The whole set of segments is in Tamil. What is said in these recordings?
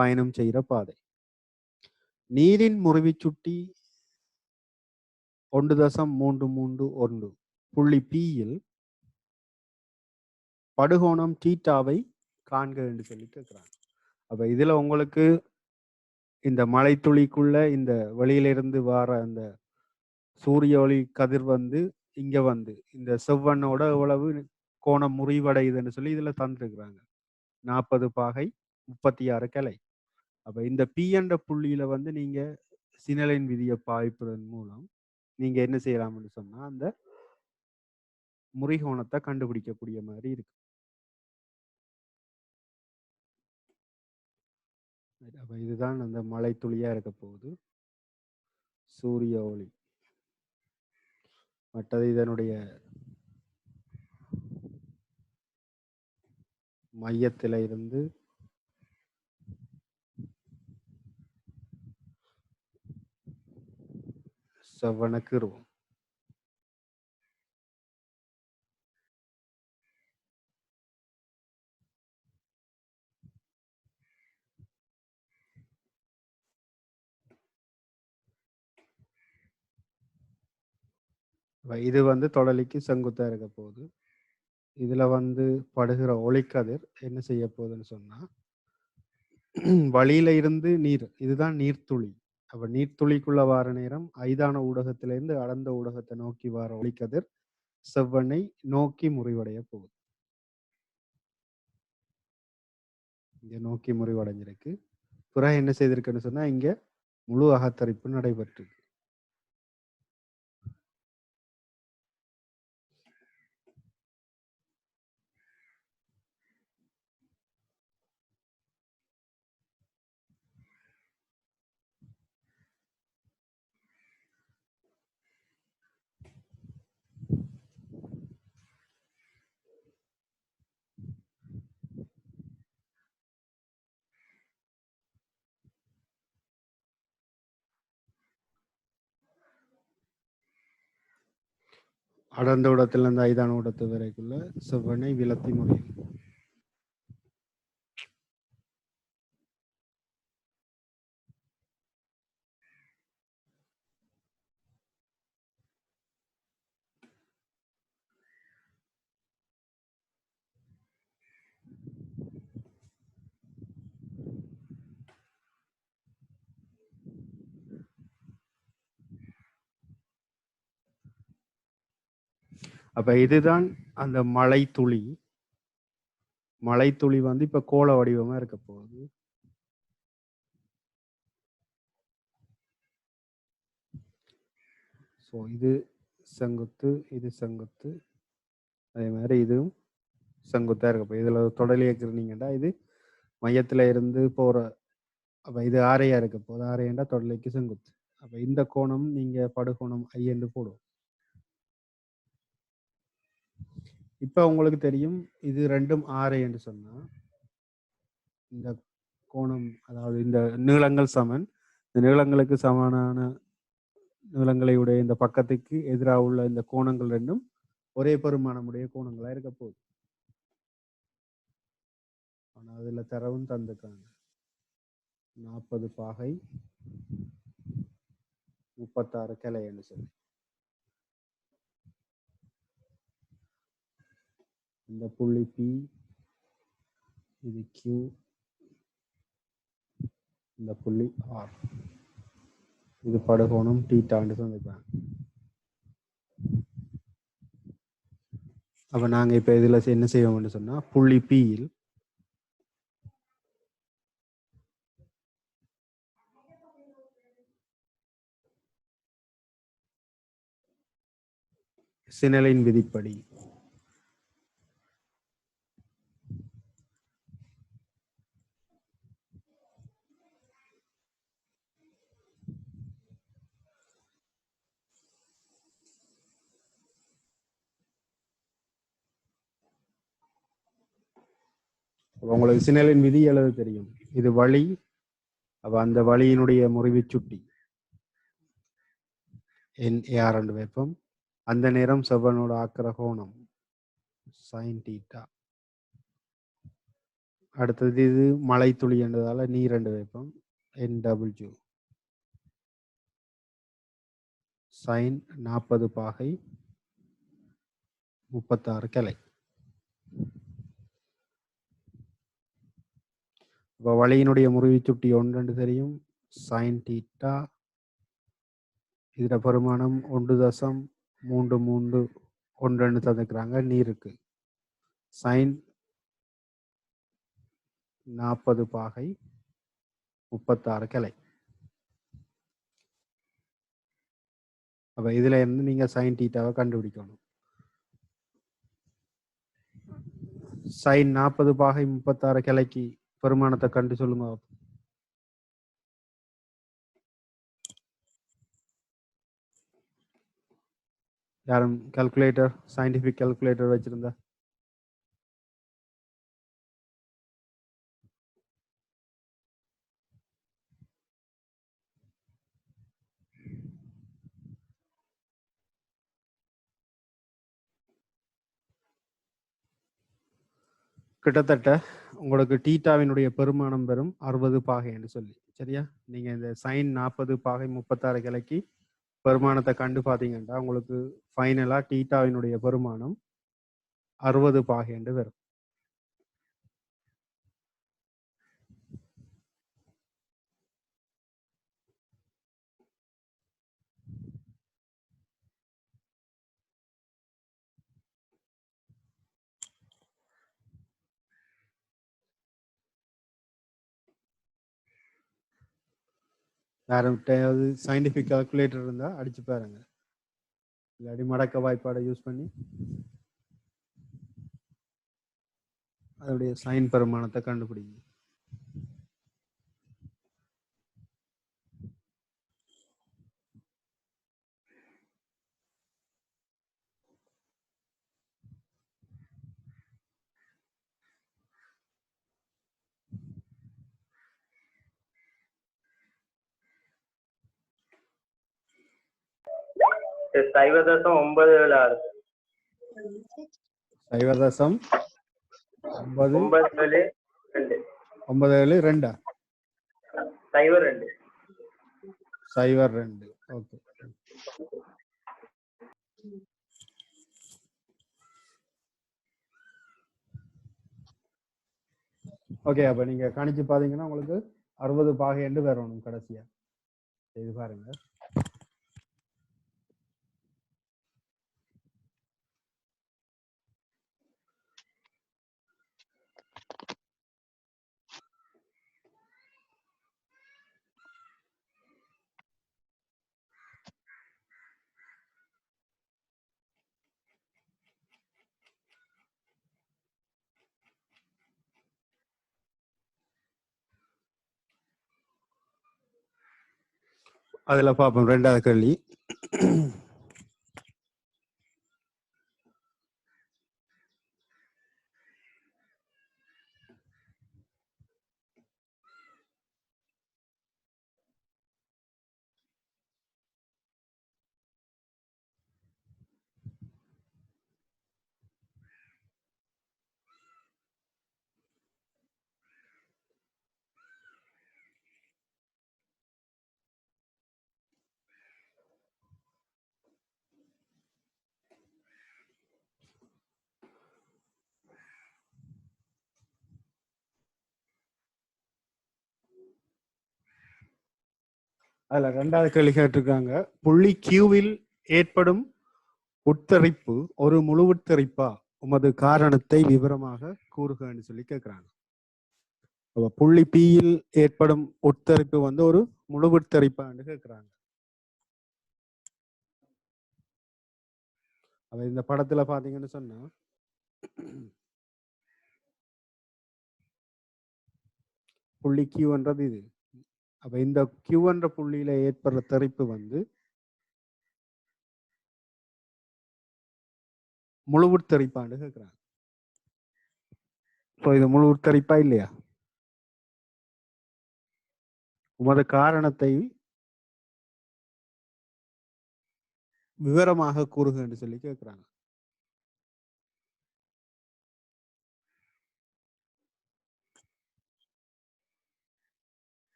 பயணம் செய்கிற பாதை. நீரின் முறிவுச்சுட்டி 1.331 புள்ளி Pயில் படுகோணம் தீட்டாவை காண்க என்று சொல்லி கேட்கிறாங்க. அப்ப இதுல உங்களுக்கு இந்த மலைத்துளிக்குள்ள இந்த வெளியிலிருந்து வர அந்த சூரிய ஒளி கதிர் வந்து இங்க வந்து இந்த செவ்வனோட எவ்வளவு கோணம் முறிவடையுதுன்னு சொல்லி இதுல தந்துருக்குறாங்க. 40 பாகை 36 கிளை. அப்ப இந்த P என்ற புள்ளியில வந்து நீங்க சினலின் விதியை பாய்ப்பதன் மூலம் நீங்க என்ன செய்யலாம்னு சொன்னா அந்த முறிகோணத்தை கண்டுபிடிக்கக்கூடிய மாதிரி இருக்கு. அப்ப இதுதான் அந்த மழை துளியா இருக்க போகுது, சூரிய ஒளி. மற்றது இதனுடைய மையத்தில இருந்து செவ்வனுக்கு இருக்கும். இது வந்து தொடலிக்கு செங்குத்தா இருக்க போகுது. இதுல வந்து படுகிற ஒளிக்கதிர் என்ன செய்ய போகுதுன்னு சொன்னா வழியில இருந்து நீர், இதுதான் நீர்த்துளி. அப்ப நீர்த்துளிக்குள்ள வார நேரம் ஐதான ஊடகத்திலிருந்து அளந்த ஊடகத்தை நோக்கி வார ஒளிக்கதிர் செவ்வனை நோக்கி முறிவடைய போகுது. இங்க நோக்கி முறிவடைஞ்சிருக்கு. பிறகு என்ன செய்திருக்குன்னு சொன்னா இங்க முழு அகத்தரிப்பு நடைபெற்று. அடர்ந்த ஊடகத்திலிருந்து ஐதான ஊடகத்து வரைக்குள்ள செவ்வனை விலத்தி முறியும். அப்ப இதுதான் அந்த மழை துளி. மழை துளி வந்து இப்ப கோள வடிவமா இருக்க போகுது. ஸோ இது செங்குத்து, இது செங்குத்து, அதே மாதிரி இதுவும் செங்குத்தா இருக்க போகுது. இதுல தொடலி ஏற்றுனீங்கன்னா இது மையத்துல இருந்து போற, அப்ப இது ஆரையா இருக்க போகுது. ஆரையண்டா தொடலைக்கு செங்குத்து. அப்ப இந்த கோணம் நீங்க படுகோணம் I என்று போடும். இப்ப உங்களுக்கு தெரியும் இது ரெண்டும் ஆரை என்று சொன்னா இந்த கோணம், அதாவது இந்த நீளங்கள் சமன். இந்த நீளங்களுக்கு சமனான நீளங்களை உடைய இந்த பக்கத்துக்கு எதிராக உள்ள இந்த கோணங்கள் ரெண்டும் ஒரே பெருமானமுடைய கோணங்களா இருக்க போகுது. ஆனா அதுல தரவும் தந்துக்காங்க 40 பாகை 36 கிளை என்று சொல்லி. இந்த புள்ளி P, இது Q, இந்த புள்ளி R, இது படுகோணம் தீட்டான்னு சொல்லிருக்காங்க. அப்ப நாங்க இப்ப இதுல என்ன செய்வோம்னு சொன்னா புள்ளி Pயில் சினலின் விதிப்படி உங்களுக்கு சினலின் விதி எழுத தெரியும். இது வழி. அப்ப அந்த வழியினுடைய முறிவு சுட்டி NAR என்று வைப்போம். அந்த நேரம் செவ்வனோட ஆக்கிர கோணம் sin θ. அடுத்தது இது மழை துளி என்றதால நீர் என்று வைப்போம். NW sin 40 பாகை 36 கிளை. இப்போ வழியினுடைய முறிவு சுட்டி 1 தெரியும். sin θ இதில் பெருமானம் 1.33 தந்துக்கிறாங்க நீருக்கு. sin 40 பாகை 36 கிளை. அப்ப இதுல இருந்து நீங்க sin θவை கண்டுபிடிக்கணும். sin 40 பாகை 36 கிளைக்கு பெருமானத்தை கண்டு சொல்லுங்க. யாரும் கால்குலேட்டர், சயின்டிபிக் கால்குலேட்டர் வச்சிருந்தா? கிட்டத்தட்ட உங்களுக்கு டீட்டாவினுடைய பெருமானம் பெறும் 60 பாகை என்று சொல்லி. சரியா? நீங்க இந்த sin 40 பாகை 36 கிளைக்கு பெருமானத்தை கண்டு பார்த்தீங்கன்னா உங்களுக்கு ஃபைனலா டீட்டாவினுடைய பெருமானம் 60 பாகை என்று வரும். யாருக்கிட்டையாவது சயின்டிபிக் கால்குலேட்டர் இருந்தா அடிச்சு பாருங்க. இல்லாட்டி மடக்க வாய்ப்பாடை யூஸ் பண்ணி அதோடைய சைன் பெருமானத்தை கண்டுபிடிங்க. சைவர் தசம் 976 சைவர் தசம் 972 972 சைவர் 2 சைவர் 2. ஓகே. ஓகே, அப்ப நீங்க கணிச்சு பாத்தீங்கன்னா உங்களுக்கு 60 பாகை என்று வரணும் கடைசியா. இது பாருங்க. அதுல பார்ப்போம். 2வது கேள்வி. அதுல 2வது கேள்வி கேட்டிருக்காங்க. புள்ளி கியூவில் ஏற்படும் உட்தரிப்பு ஒரு முழு உட்தரிப்பா? உமது காரணத்தை விவரமாக கூறுகன்னு சொல்லி கேட்கிறாங்க. புள்ளி பியில் ஏற்படும் உட்தரிப்பு ஒரு முழு உட்தரிப்பான்னு கேட்கிறாங்க. இந்த படத்துல பாத்தீங்கன்னு சொன்னா புள்ளி கியூன்றது இது. அப்ப இந்த கியூன்ற புள்ளியில ஏற்படுற தெறிப்பு முழு உட்தரிப்பான்னு கேட்கிறாங்க. இது முழு உட்தரிப்பா இல்லையா? உமது காரணத்தை விவரமாக கூறுக என்று சொல்லி கேட்கிறாங்க.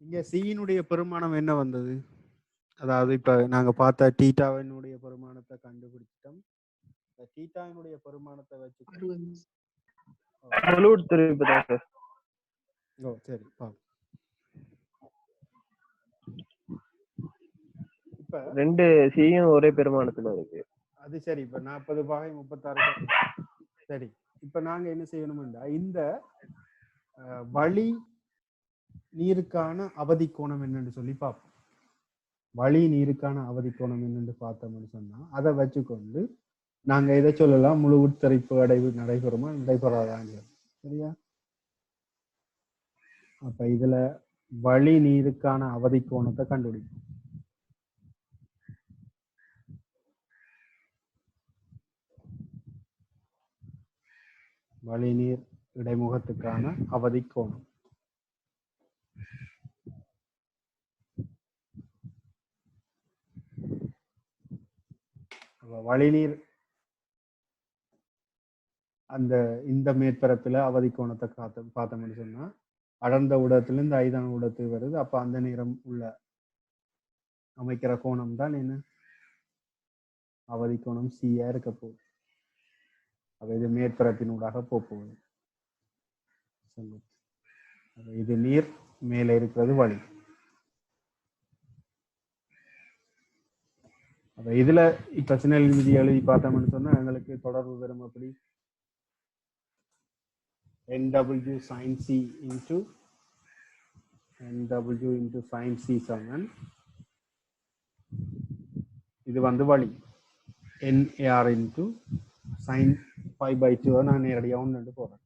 இங்க சியினுடைய பெருமானம் என்ன வந்தது? அதாவது இப்ப நாங்க பார்த்த தீட்டாவினுடைய பெருமானத்தை கண்டுபிடிச்சிட்டோம். இந்த தீட்டாவினுடைய பெருமானத்தை வச்சு முழு உட்திரிப்பு தான் சார். ஓ சரி பாப்போம். இப்ப ரெண்டு சியும் ஒரே பெருமானத்துல இருக்கு. அது சரி. இப்ப 40/36 சரி. இப்ப நாங்க என்ன செய்யணும்னா இந்த வழி நீருக்கான அவதி கோணம் என்னன்னு சொல்லி பார்ப்போம். வழி நீருக்கான அவதி கோணம் என்னன்னு பார்த்தோம்னு சொன்னா அதை வச்சுக்கொண்டு நாங்க எதை சொல்லலாம், முழு உட்தரிப்பு அடைவு நடைபெறுமா நடைபெறாதாங்க. சரியா? அப்ப இதுல வழி நீருக்கான அவதி கோணத்தை கண்டுபிடிக்கும். வழிநீர் இடைமுகத்துக்கான அவதி கோணம். வழிநீர் அந்த இந்த மேற்பரப்புல அவதி கோணத்தை பார்த்தோம்னு சொன்னா அடர்ந்த ஊடகத்துல இருந்து ஐதான ஊடகத்துக்கு வருது. அப்ப அந்த நேரம் உள்ள அமைக்கிற கோணம் தான் என்ன, அவதி கோணம் சியா இருக்க போகுது. அப்ப இது மேற்பரப்பினூடாக போகுது. இது நீர், மேல இருக்கிறது வழி. அப்ப இதுல இப்ப சின்னல் விதி எழுதி பார்த்தோம்னு சொன்னா எங்களுக்கு தொடர்பு வரும். அப்படி NW sin C into NW into sin C சமன் இது வந்து வழி NAR into sin π/2 நான் நேரடியாக ஒன்று போறேன்.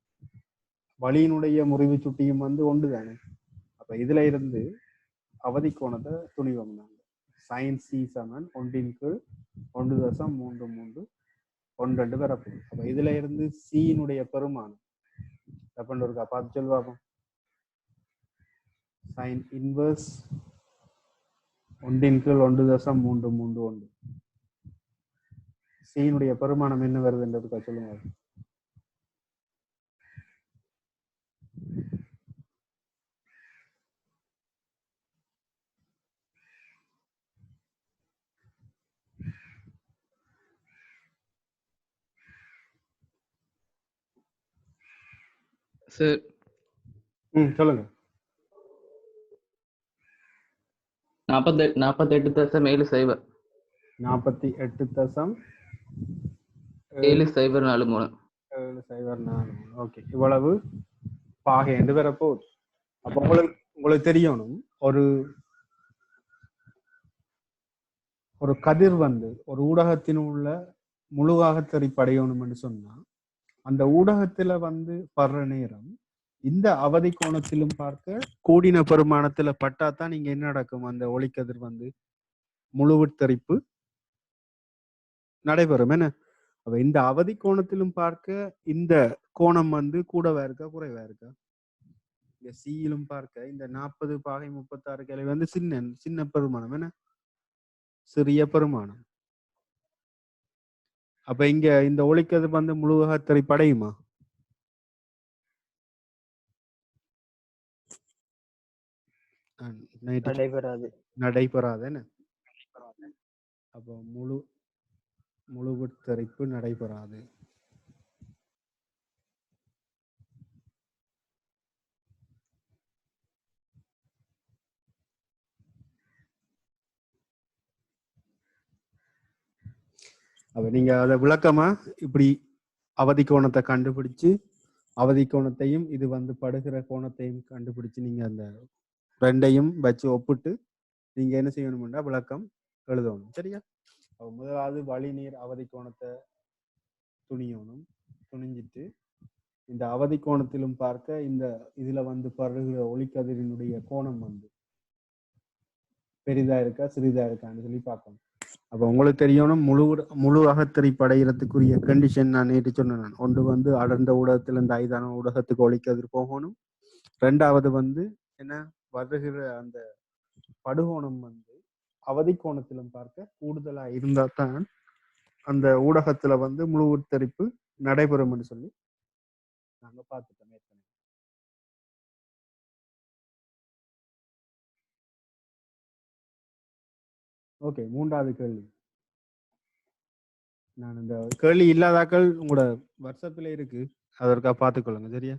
வழியினுடைய முறிவு சுட்டியும் வந்து ஒன்று தானே. அப்ப இதுல இருந்து அவதி கோணத்தை துணிவோம் நாங்க. sin C சமன் 1/1.33 1 வரப்போகுது. அப்ப இதுல இருந்து சியினுடைய பெருமானம் எப்பன்னு இருக்கா பார்த்து சொல்லுவாப்போம். sin இன்வர்ஸ் 1/1.331 சியினுடைய பெருமானம் என்ன வருதுன்றதுக்கா சொல்லுங்க. சார் சொல்லுங்க. 48.7 48.704 ஓகே, இவ்வளவு பாகை என்று வரப்போகுது. அப்ப உங்களுக்கு தெரியணும், ஒரு கதிர் வந்து ஒரு ஊடகத்தின் உள்ள முழுவாக தெரிப்படையணும் என்று சொன்னா அந்த ஊடகத்துல வந்து படுற நேரம் இந்த அவதி கோணத்திலும் பார்க்க கூடின பெருமானத்துல பட்டாதான் நீங்க என்ன நடக்கும், அந்த ஒளிக்கதிர் வந்து முழுவித்தரிப்பு நடைபெறும். என்ன அப்ப இந்த அவதி கோணத்திலும் பார்க்க இந்த கோணம் வந்து கூடவா இருக்கா குறைவா இருக்கா? இந்த சியிலும் பார்க்க இந்த 40/36 கிளை வந்து சின்ன பெருமானம், என்ன சிறிய பெருமானம். அப்ப இங்க இந்த ஒளிக்கதிர் வந்து முழுவகத்தரி படையுமா? நடைபெறாது. என்ன அப்போ முழுவித்தரிப்பு நடைபெறாது. அப்ப நீங்க அதை விளக்கமா இப்படி அவதி கோணத்தை கண்டுபிடிச்சு அவதி கோணத்தையும் இது வந்து படுகிற கோணத்தையும் கண்டுபிடிச்சு நீங்க அந்த ரெண்டையும் வச்சு ஒப்பிட்டு நீங்க என்ன செய்யணும்னா விளக்கம் எழுதணும். சரியா? முதலாவது வழி நீர் அவதி கோணத்தை துணிஞ்சிட்டு இந்த அவதி கோணத்திலும் பார்க்க இந்த இதுல வந்து படுகிற ஒளிக்கதிரினுடைய கோணம் வந்து பெரிதா இருக்கா சிறிதா இருக்கான்னு சொல்லி பார்க்கணும். அப்ப உங்களுக்கு தெரியணும், முழு அகத்திரை படைகிறதுக்குரிய கண்டிஷன் நான் நேற்று சொன்னேன். ஒன்று வந்து அடர்ந்த ஊடகத்துல இந்த ஐதான ஊடகத்துக்கு ஒளிக்கதிர் போகணும். ரெண்டாவது வந்து என்ன வருகிற அந்த படுகோணம் வந்து அவதி கோணத்திலும் பார்க்க கூடுதலா இருந்தா தான் அந்த ஊடகத்துல வந்து முழு உட்தரிப்பு நடைபெறும் சொல்லி நாங்க பார்த்துட்டோம். ஓகே, மூன்றாவது கேள்வி. நான் இந்த கேள்வி இல்லாதாக்கள் உங்களோட வாட்ஸ்அப்ல இருக்கு, அதற்காக பார்த்துக்கொள்ளுங்க. சரியா?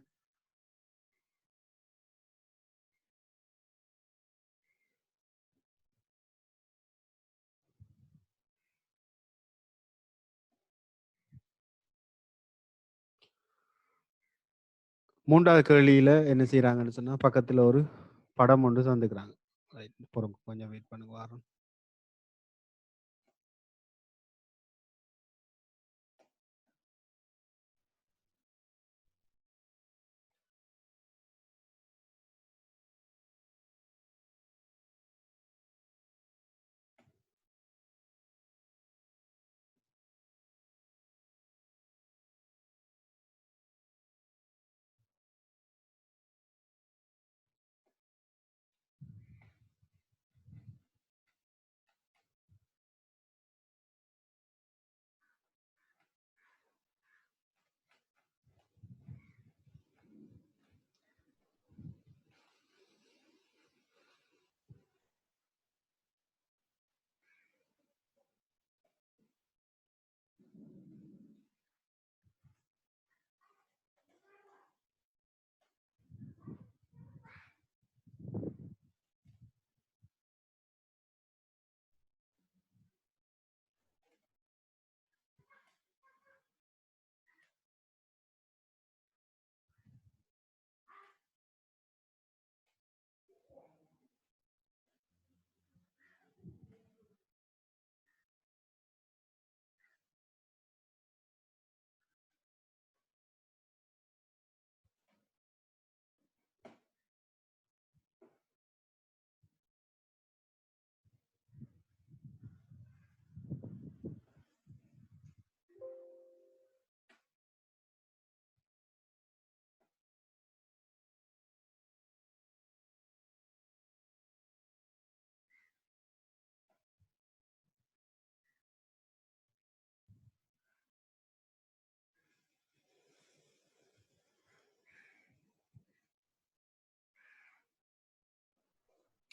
மூன்றாவது கேள்வியில என்ன செய்யறாங்கன்னு சொன்னா, பக்கத்துல ஒரு படம் ஒன்று தந்துக்கிறாங்க. பொறுங்க, கொஞ்சம் வெயிட் பண்ணுங்க, வாரம்.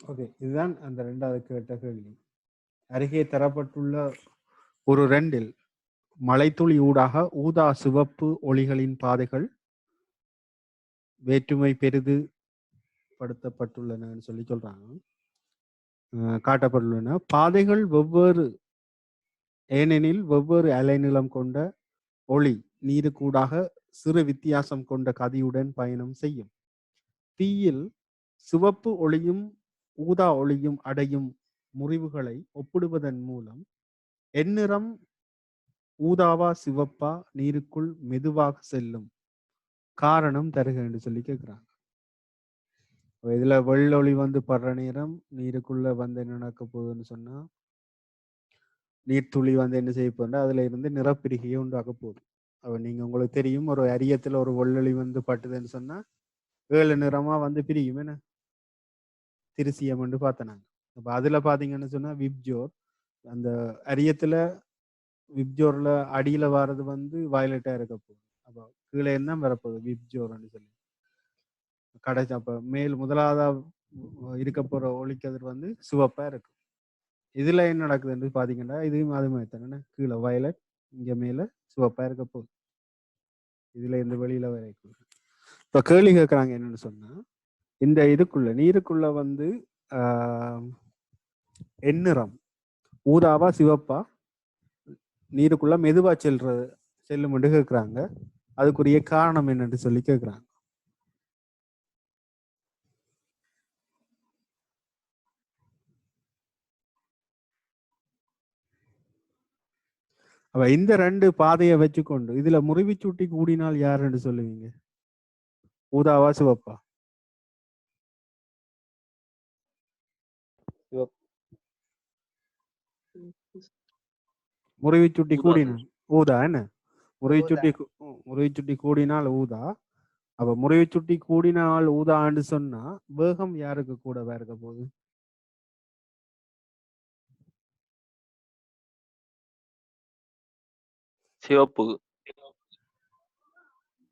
ஓகே, இதுதான் அந்த ரெண்டாவது கேட்ட கேள்வி. அருகே தரப்பட்டுள்ள ஒரு ரெண்டில் மலைத்துளி ஊடாக ஊதா சிவப்பு ஒளிகளின் பாதைகள் வேற்றுமை பெரிது படுத்தப்பட்டுள்ளன சொல்லி சொல்றாங்க. காட்டப்பட்டுள்ளன. பாதைகள் வெவ்வேறு, ஏனெனில் வெவ்வேறு அலைநீளம் கொண்ட ஒளி நீருக்கூடாக சிறு வித்தியாசம் கொண்ட கதியுடன் பயணம் செய்யும். தீயில் சிவப்பு ஒளியும் ஊதா ஒளியும் அடையும் முறிவுகளை ஒப்பிடுவதன் மூலம் எந்நிறம் ஊதாவா சிவப்பா நீருக்குள் மெதுவாக செல்லும் காரணம் தருக என்று சொல்லி கேட்கிறாங்க. இதுல வெள்ளொளி வந்து படுற நேரம் நீருக்குள்ள வந்து என்ன நடக்க போகுதுன்னு சொன்னா, நீர்த்துளி வந்து என்ன செய்ய போகுதுன்னா அதுல இருந்து நிறப்பிரிகையை உண்டாக்க போகுது. அப்ப நீங்க உங்களுக்கு தெரியும், ஒரு அரியத்துல ஒரு வெள்ளொளி வந்து பட்டுதுன்னு சொன்னா 7 நிறமா வந்து பிரியும். என்ன திருசியம் என்று பார்த்தனாங்க. அப்ப அதுல பாத்தீங்கன்னு சொன்னா விப்ஜோர், அந்த அரியத்துல விப்ஜோர்ல அடியில வர்றது வந்து வயலட்டா இருக்க போகுது. அப்ப கீழே என்ன வரப்போகுது விப்ஜோர்னு சொல்லி கடைசி. அப்ப மேல் முதலாவதா இருக்க போற ஒளிக்கதிர் வந்து சிவப்பா இருக்கு. இதுல என்ன நடக்குதுன்னு பாத்தீங்கன்னா இதுவும் அது மாதிரி தானே, கீழே வயலட், இங்க மேல சிவப்பா இருக்க போகுது. இதுல இந்த வெளியில வரைக்கும் இப்ப கேள்வி கேட்கறாங்க என்னன்னு சொன்னா, இந்த இதுக்குள்ள நீருக்குள்ள வந்து எந்நிறம் ஊதாவா சிவப்பா நீருக்குள்ள மெதுவா செல்லும் என்று கேட்கிறாங்க. அதுக்குரிய காரணம் என்னன்னு சொல்லி கேட்கிறாங்க. அப்ப இந்த ரெண்டு பாதையை வச்சுக்கொண்டு இதுல முறிவுச்சூட்டி கூடினால் யாருன்னு சொல்லுவீங்க? ஊதாவா சிவப்பா? முறிவுச்சூட்டி கூடினால் ஊதா. என்ன முறிவுச்சுட்டி கூடினால் ஊதா. அப்ப முறிவுச்சுட்டி கூடினால் ஊதான்னு சொன்னா வேகம் யாருக்கு கூட இருக்க போகுது? சிவப்பு.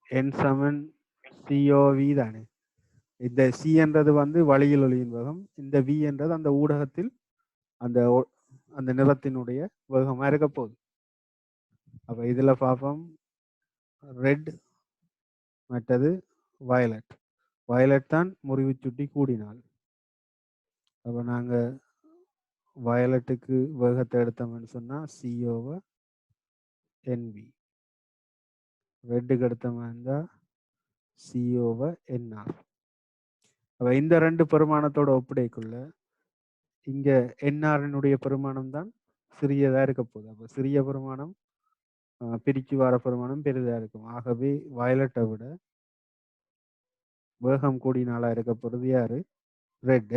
N7 COV தானே. இந்த சி என்றது வந்து வழியில் ஒளியின் வேகம், இந்த வி என்றது அந்த ஊடகத்தில் அந்த அந்த நிறத்தினுடைய வேகமா இருக்க போகுது. அப்ப இதுல பார்ப்போம் ரெட், மற்றது வயலட். வயலட் தான் முறிவு சுட்டி கூடினால். அப்ப நாங்க வயலட்டுக்கு வேகத்தை எடுத்தோம்னு சொன்னா சிஓவை என்பி, ரெட்டுக்கு எடுத்தோம்னா இருந்தா சிஓவை என்ஆர். அப்ப இந்த ரெண்டு பெருமானத்தோட ஒப்படைக்குள்ள இங்க என்ஆரினுடைய பெருமானம் தான் சிறியதா இருக்க போகுது. அப்ப சிறிய பெருமானம் பிரிச்சு வர பெருமானம் பெரிதா இருக்கும். ஆகவே வயலட்டை விட வேகம் கூடினாலா இருக்க போறது யாரு? ரெட்.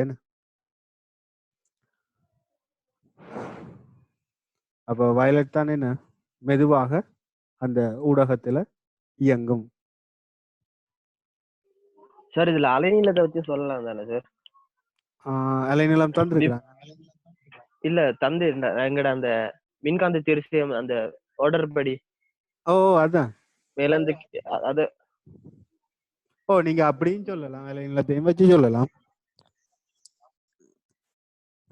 அப்ப வயலட் தான் என்ன மெதுவாக அந்த ஊடகத்துல இயங்கும். சார் இதுல அலைநீளத்தை வச்சு சொல்லலாம் தானே சார்? அலைநிலம் தந்திருக்கிறாங்க. இல்ல தந்து எங்கட அந்த மின்காந்த திருஷ்யம் அந்த ஆர்டர் படி. ஓ அதான் மேலந்து அது. ஓ நீங்க அப்படின்னு சொல்லலாம், அலைநிலத்தையும் வச்சு சொல்லலாம்.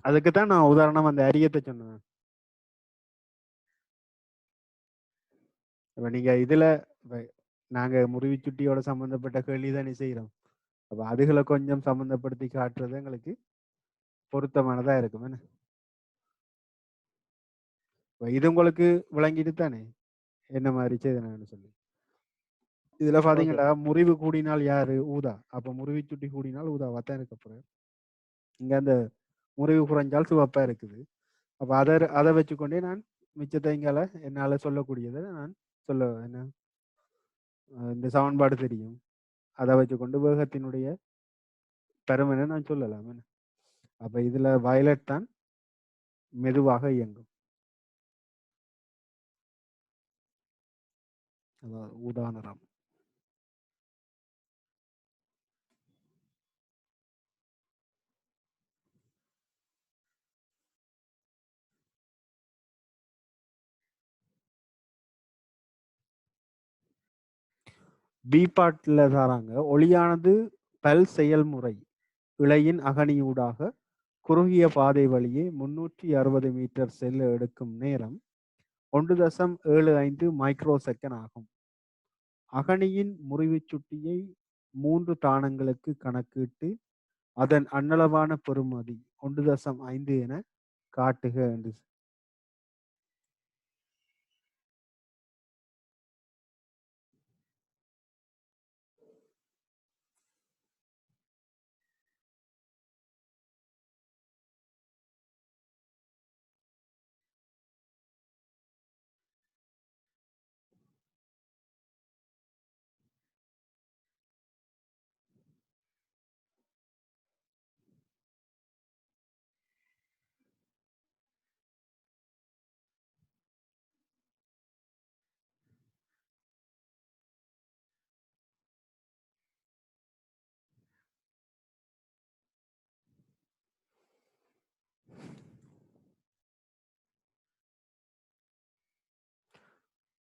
அதுக்குத்தான் நான் உதாரணம் அந்த அரியத்தை சொன்னேன். இப்ப நீங்க இதுல நாங்க முறிவு சுட்டியோட சம்பந்தப்பட்ட கேள்வி தானே செய்யறோம். அப்ப அதுகளை கொஞ்சம் சம்பந்தப்படுத்தி காட்டுறது எங்களுக்கு பொருத்தமானதா இருக்கும். என்ன இது உங்களுக்கு விளங்கிட்டு தானே என்ன மாதிரி செய்தனான்னு சொல்லி. இதுல பாத்தீங்கன்னா முறிவு கூடினால் யாரு? ஊதா. அப்ப முறிவு சுட்டி கூடினால் ஊதாவாத்தான் இருக்க போற. இங்க அந்த முறிவு குறைஞ்சால் சிவப்பா இருக்குது. அப்ப அதை வச்சுக்கொண்டே நான் மிச்சத்தை இங்கால என்னால சொல்லக்கூடியதை நான் சொல்ல என்ன இந்த சமன்பாடு தெரியும். அதை வச்சுக்கொண்டு வேகத்தினுடைய பெருமனை நான் சொல்லலாம். என்ன அப்ப இதுல வயலட் தான் மெதுவாக இயங்கும். அதாவது ஊதா நிறம். பி பாட்டில் தராங்க, ஒளியானது பல் செயல்முறை இழையின் அகனியூடாக குறுகிய பாதை வழியே 360 மீட்டர் செல்ல எடுக்கும் நேரம் 1.75 மைக்ரோ செகண்ட் ஆகும். அகனியின் முறிவு சுட்டியை 3 தானங்களுக்கு கணக்கிட்டு அதன் அன்னளவான பெறுமதி 1.5 என காட்டுக என்று.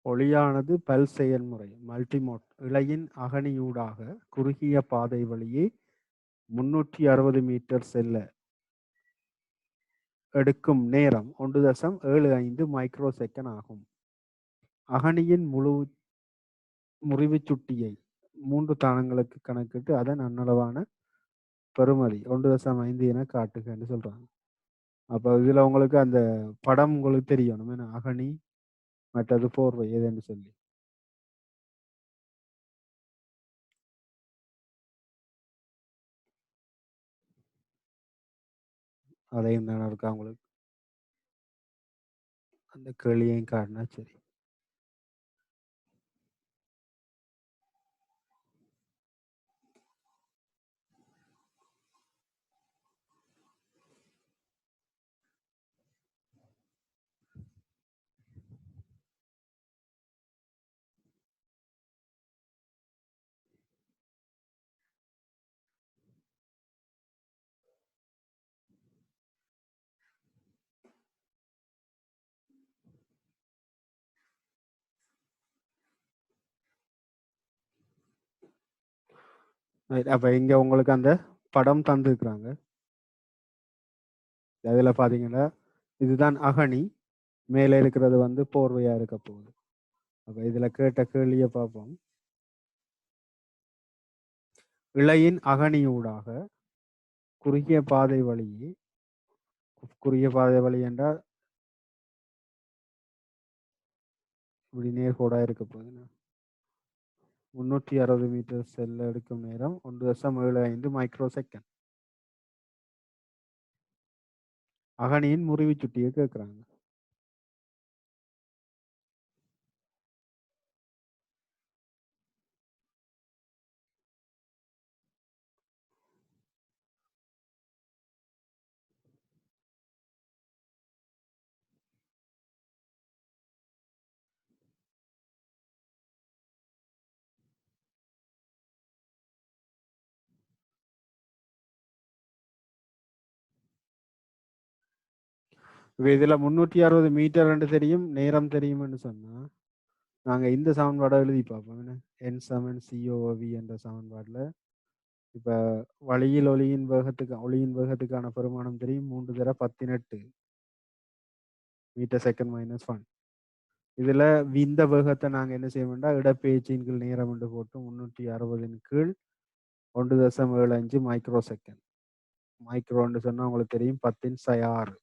ஒளியானது பல் செயல்முறை மல்டிமோட் இழையின் அகனியூடாக குறுகிய பாதை வழியே 360 மீட்டர் செல்ல எடுக்கும் நேரம் 1.75 மைக்ரோ செகண்ட் ஆகும். அகனியின் முறிவு சுட்டியை 3 தானங்களுக்கு கணக்கிட்டு அதன் அன்னளவான பெறுமதி 1.5 என காட்டுகன்னு சொல்றாங்க. அப்ப இதுல உங்களுக்கு அந்த படம் உங்களுக்கு தெரியணும். ஏன்னா அகனி மற்றது போர்வை ஏதுன்னு சொல்லி. அதையும் நான் இருக்கா உங்களுக்கு அந்த கேள்வியையும் காட்டினா சரி. அப்ப இங்க உங்களுக்கு அந்த படம் தந்துருக்குறாங்க. அதில் பார்த்தீங்கன்னா இதுதான் அகணி, மேலே இருக்கிறது வந்து போர்வையா இருக்க போகுது. அப்ப இதுல கேட்ட கேள்வியை பார்ப்போம். இழையின் அகணியூடாக குறுகிய பாதை வழி என்றால் இப்படி நேர்கோடா இருக்க போகுது. 360 மீட்டர் செல்ல எடுக்கும் நேரம் 1.75 மைக்ரோ செகண்ட். அகணியின் முறிவு சுட்டியை கேட்கிறாங்க. இதுல 360 மீட்டர் தெரியும், நேரம் தெரியும்னு சொன்னா நாங்க இந்த சமன்பாடை எழுதி பார்ப்போம். என்ன என் சமன் சிஓவி என்ற சமன்பாடுல இப்ப ஒளியின் வேகத்துக்கான பெருமானம் தெரியும், 3 தர 18 மீட்டர் செகண்ட் மைனஸ் 1. இதுல இந்த வேகத்தை நாங்க என்ன செய்யணும்னா இடப்பெயர்ச்சியின் கீழ் நேரம் என்று போட்டு 360 கீழ் 1.75 மைக்ரோ செகண்ட். மைக்ரோன்னு சொன்னா உங்களுக்கு தெரியும் 10⁻⁶.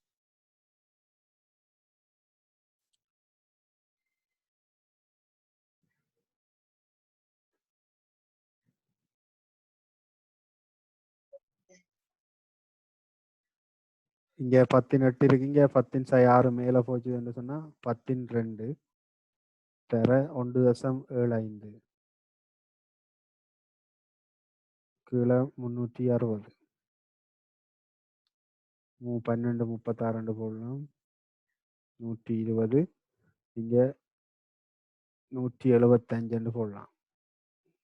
இங்க 18 இருக்குங்க, 10⁻⁶ மேல போச்சுன்னு சொன்னா 10⁻² தர 1.75 கீழே 360. 12 36 போடலாம், 120. இங்க 175 போடலாம்,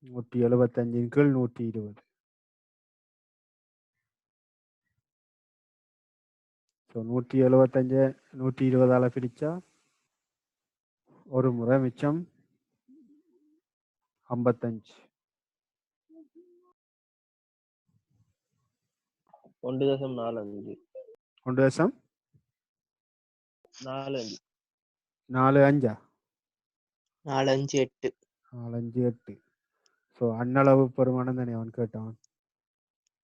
175 கீழ் 120. ஸோ 175 120ஆல பிரிச்சா ஒரு முறை மிச்சம் 55. 1.45 1.45 45 458 458. ஸோ அண்ணளவு பெருமானம் தானே அவன் கேட்டான்.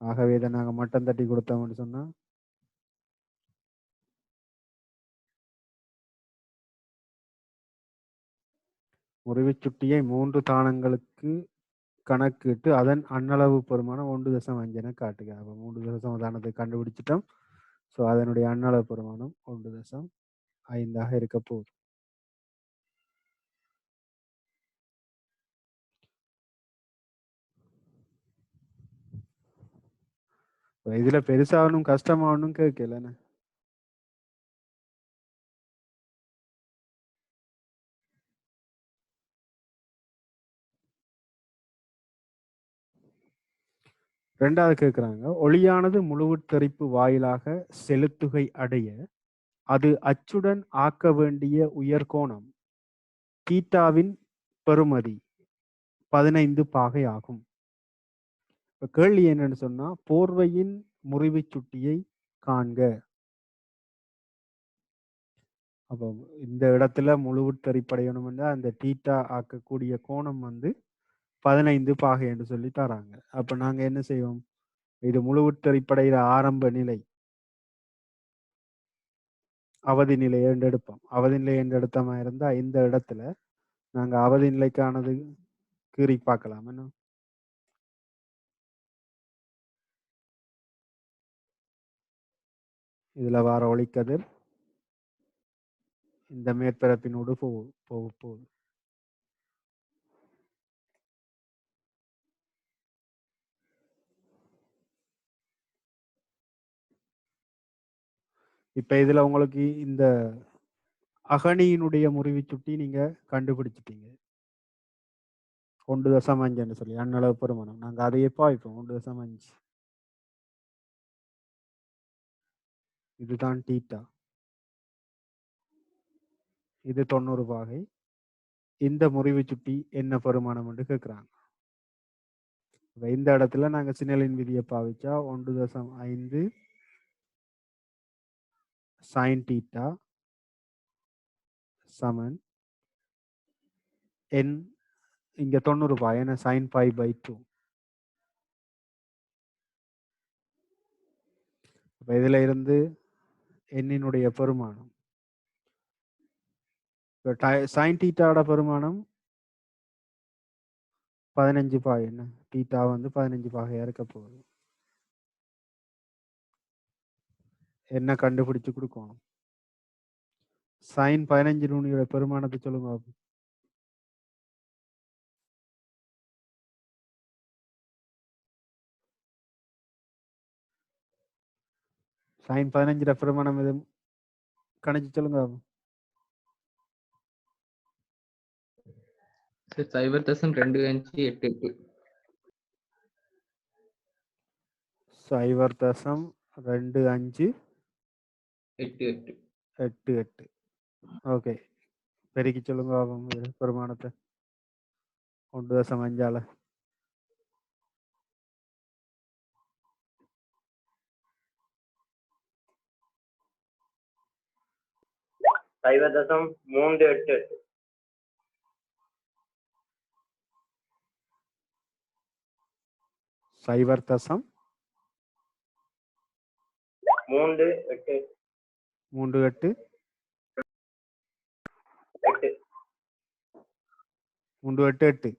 ஆகவே இதை நாங்கள் மட்டம் தட்டி கொடுத்தோம்னு சொன்னா முறிவு சுட்டியை 3 தானங்களுக்கு கணக்கிட்டு அதன் அண்ணளவு பெருமானம் 1.5 காட்டுக. அப்போ 3 தானத்தை கண்டுபிடிச்சிட்டோம். ஸோ அதனுடைய அண்ணளவு பெருமானம் 1.5 இருக்க போகுது. இதுல பெருசாகணும் கஷ்டமாகணும் கேட்கலன்னு. ரெண்டாவது கேட்குறாங்க, ஒளியானது முழுவுத்தரிப்பு வாயிலாக செலுத்துகை அடைய அது அச்சுடன் ஆக்க வேண்டிய உயர்கோணம் தீட்டாவின் பெறுமதி 15 பாகை ஆகும். இப்ப கேள்வி என்னன்னு சொன்னா போர்வையின் முறிவு சுட்டியை காண்க. அப்போ இந்த இடத்துல முழுவுத்தரிப்படையணும்னா அந்த தீட்டா ஆக்கக்கூடிய கோணம் வந்து 15 பாகை என்று சொல்லி தராங்க. அப்ப நாங்க என்ன செய்வோம், இது முழுவுத்தரிப்படையில ஆரம்ப நிலை அவதி நிலை என்று எடுப்போம். அவதி நிலை என்று எடுத்த மாதிரி இருந்தா இந்த இடத்துல நாங்க அவதி நிலைக்கானது கீறி பார்க்கலாம். என்ன இதுல வார ஒளிக்கதிர் இந்த மேற்பரப்பினோடு போகுது. இப்ப இதுல உங்களுக்கு இந்த அகணியினுடைய முறிவு சுட்டி நீங்க கண்டுபிடிச்சிட்டீங்க 1.5 சொல்லி அண்ணளவு பெருமானம். நாங்க அதையே பாய்ப்போம் 1.5. இதுதான் தீட்டா, இது 90 பாகை. இந்த முறிவு சுட்டி என்ன பெருமானம் என்று கேட்கிறாங்க. இந்த இடத்துல நாங்க சினலின் விதியை பாவிச்சா 1.5 sin theta சமன் n இங்க 90 பாய் ஏன்னா sin pi by 2. அப்ப இதுல இருந்து n-னுடைய பெருமானம் sin theta-வோட பெருமானம் 15 பாய் என்ன தீட்டா வந்து 15 பாகையா இருக்க போகுது. என்ன கண்டுபிடிச்சு கொடுக்கணும். sin 15 பெருமானத்தை சொல்லுங்க. sin 15 பெருமானம் எது கணிச்சு சொல்லுங்க. சைபர் தசம் 2.588 0.2588. ஓகே, பெருக்கி சொல்லுங்க பெருமானத்தை 1.5 0.388. 0.38. 38. 388.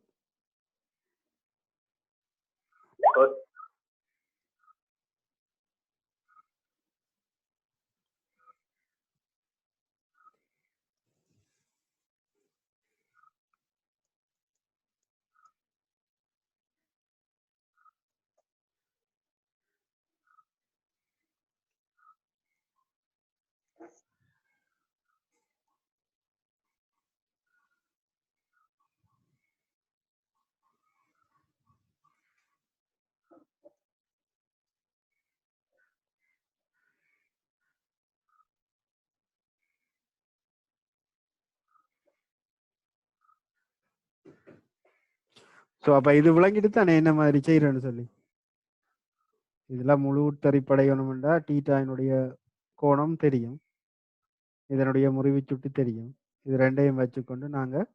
ஸோ அப்போ இது விளங்கிட்டு தானே என்ன மாதிரி செய்கிறேன்னு சொல்லி. இதெல்லாம் முழு உட்கறிப்படையணும்னா டீட்டாயினுடைய கோணம் தெரியும், இதனுடைய முறிவு சுட்டு தெரியும். இது ரெண்டையும் வச்சுக்கொண்டு நாங்கள்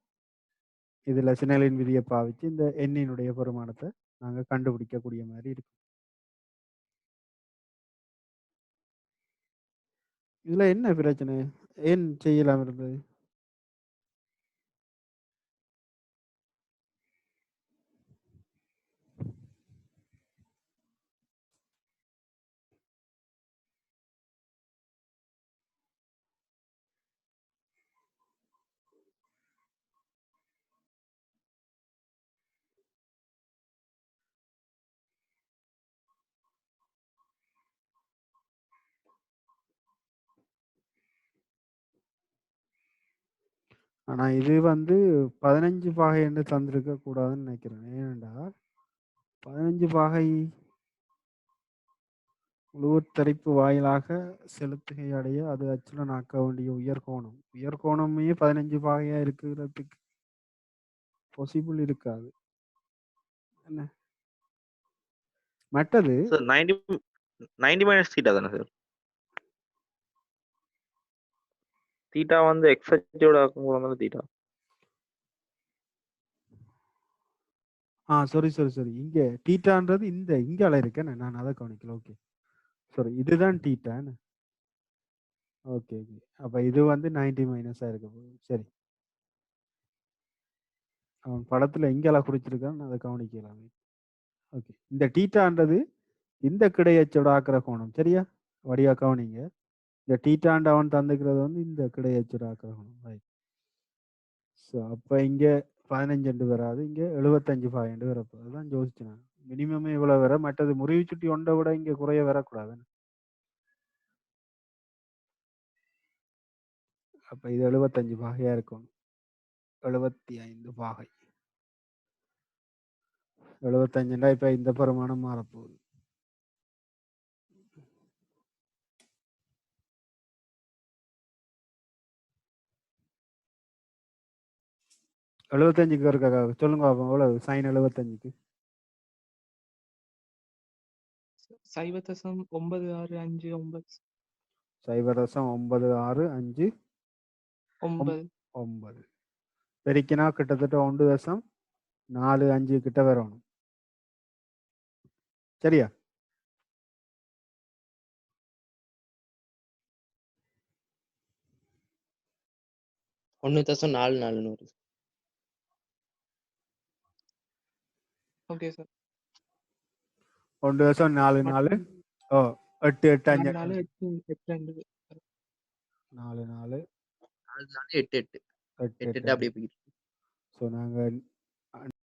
இதில் சினலின் விதியை பாவிச்சு இந்த எண்ணினுடைய பெருமானத்தை நாங்கள் கண்டுபிடிக்கக்கூடிய மாதிரி இருக்கும். இதில் என்ன பிரச்சனை, ஏன் செய்யலாம் இருந்தது? ஆனா இது வந்து 15 பாகை என்று தந்திருக்க கூடாதுன்னு நினைக்கிறேன். ஏனென்றா 15 பாகை முழுவத்தரிப்பு வாயிலாக செலுத்துகை அடைய அது அச்சுடன் ஆக்க வேண்டிய உயர்கோணம். உயர்கோணமே 15 பாகையா இருக்கிறதுக்கு பாசிபிள் இருக்காது. என்ன மற்றது 90 மைனஸ் தீட்டா தானே சார்? தீட்டா வந்து எக்ஸாக்டோட ஆக்கும் தீட்டா. சரி இங்க டீட்டான்றது இந்த இங்கால இருக்கேன், நான் அதை கவனிக்கல. ஓகே சாரி, இதுதான் டீட்டான்னு. ஓகே ஓகே, அப்ப இது வந்து 90 மைனஸா இருக்க போகுது. சரி, அவன் படத்துல எங்கால குறிச்சிருக்கான்னு அதை கவனிக்கலாம். ஓகே, இந்த டீட்டான்றது இந்த கிடையச்சோட ஆக்கிற கோணம். சரியா, வடிவா கவனிங்க. இந்த டீட்டாண்டு அவன் தந்துக்கிறது வந்து இந்த கிடையச்சோட ஆக்கிற கோணம். ரைட். ஸோ அப்போ இங்கே 15 வராது, இங்கே 75 வரப்போ அதுதான் யோசிச்சேன். மினிமமே இவ்வளோ வர, மற்றது முறிவு சுட்டி ஒன்றை விட இங்கே குறைய வரக்கூடாது. அப்போ இது 75 பாகையா இருக்கும். 75 பாகை 75ண்டா இப்போ இந்த பெருமானம் மாறப்போகுது. எழுபத்தஞ்சுக்கு இருக்கா சொல்லுங்க பாப்போம், எவ்வளவு சைன் 75க்கு? 0.965 9. 0.9659 9 9 பெருக்கினா கிட்டத்தட்ட 1.45 கிட்ட வரணும். சரியா? ஒன்று தசம் 4 ஓகே சார் 1.44 ஓ 885 4 8 2 44 8 8 8 8 அப்படியே போயிட்டு ஸோ நாங்கள்